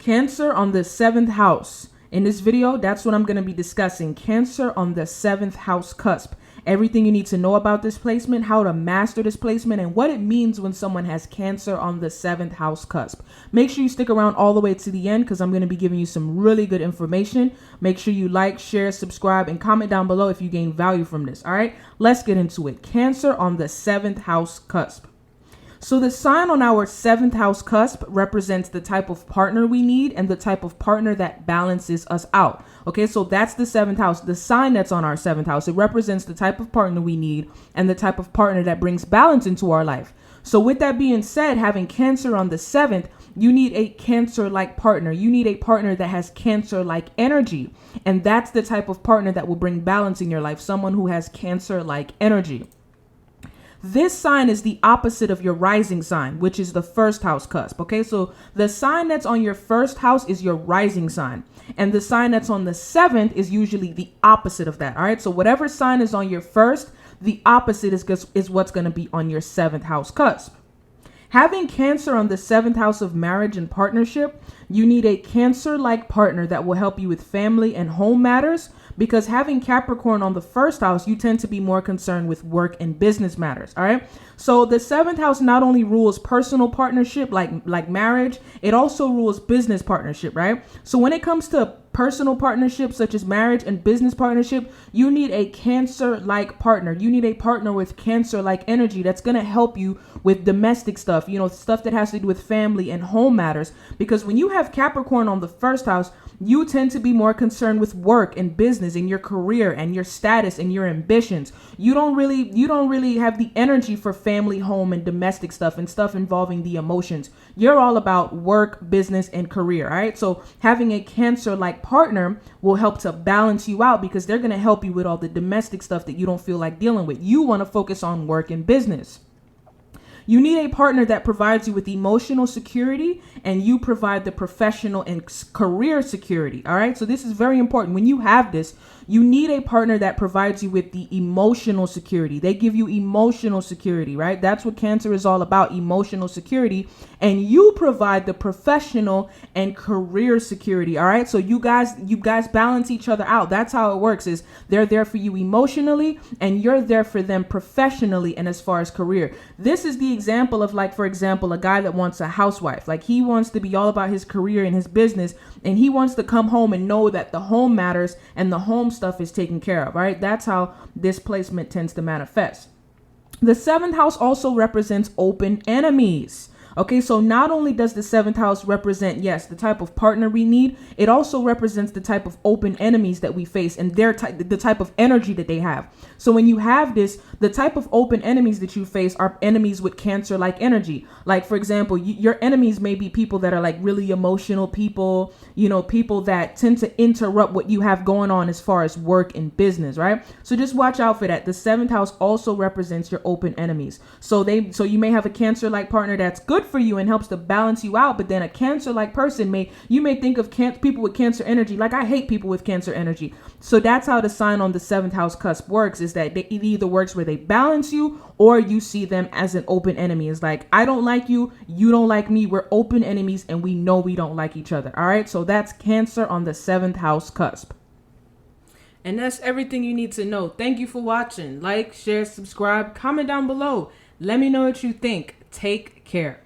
Cancer on the seventh house. In this video, that's what I'm going to be discussing. Cancer on the seventh house cusp. Everything you need to know about this placement, how to master this placement, and what it means when someone has Cancer on the seventh house cusp. Make sure you stick around all the way to the end because I'm going to be giving you some really good information. Make sure you like, share, subscribe, and comment down below if you gain value from this. All right, let's get into it. Cancer on the seventh house cusp. So the sign on our seventh house cusp represents the type of partner we need and the type of partner that balances us out. Okay, so that's the seventh house. The sign that's on our seventh house, it represents the type of partner we need and the type of partner that brings balance into our life. So with that being said, having Cancer on the seventh, you need a Cancer-like partner. You need a partner that has Cancer-like energy. And that's the type of partner that will bring balance in your life, someone who has Cancer-like energy. This sign is the opposite of your rising sign, which is the first house cusp. Okay, so the sign that's on your first house is your rising sign. And the sign that's on the seventh is usually the opposite of that. All right, so whatever sign is on your first, the opposite is what's going to be on your seventh house cusp. Having Cancer on the seventh house of marriage and partnership, you need a Cancer-like partner that will help you with family and home matters, because having Capricorn on the first house, you tend to be more concerned with work and business matters. All right. So the seventh house not only rules personal partnership like marriage, it also rules business partnership. Right. So when it comes to personal partnerships such as marriage and business partnership, you need a Cancer-like partner. You need a partner with Cancer-like energy that's going to help you with domestic stuff, stuff that has to do with family and home matters. Because when you have Capricorn on the first house, you tend to be more concerned with work and business and your career and your status and your ambitions. You don't really have the energy for family, home, and domestic stuff and stuff involving the emotions. You're all about work, business, and career. All right. So having a Cancer-like partner will help to balance you out because they're going to help you with all the domestic stuff that you don't feel like dealing with. You want to focus on work and business. You need a partner that provides you with emotional security, and you provide the professional and career security. All right. So this is very important. When you have this, you need a partner that provides you with the emotional security. They give you emotional security, right? That's what Cancer is all about, emotional security. And you provide the professional and career security. All right. So you guys balance each other out. That's how it works, is they're there for you emotionally and you're there for them professionally and as far as career. This is the example of, like, for example, a guy that wants a housewife. Like, he wants to be all about his career and his business, and he wants to come home and know that the home matters and the home stuff is taken care of. All right. That's how this placement tends to manifest. The seventh house also represents open enemies. Okay, so not only does the seventh house represent, yes, the type of partner we need, it also represents the type of open enemies that we face and the type of energy that they have. So when you have this, the type of open enemies that you face are enemies with Cancer-like energy. Like, for example, your enemies may be people that are like really emotional people, people that tend to interrupt what you have going on as far as work and business, right? So just watch out for that. The seventh house also represents your open enemies. So you may have a Cancer-like partner that's good for you and helps to balance you out, but then a Cancer-like person you may think of people with Cancer energy like, I hate people with Cancer energy. So that's how the sign on the seventh house cusp works, is that it either works where they balance you or you see them as an open enemy. It's like, I don't like you, you don't like me, we're open enemies and we know we don't like each other. All right, so that's Cancer on the seventh house cusp. And that's everything you need to know. Thank you for watching. Like, share, subscribe, comment down below. Let me know what you think. Take care.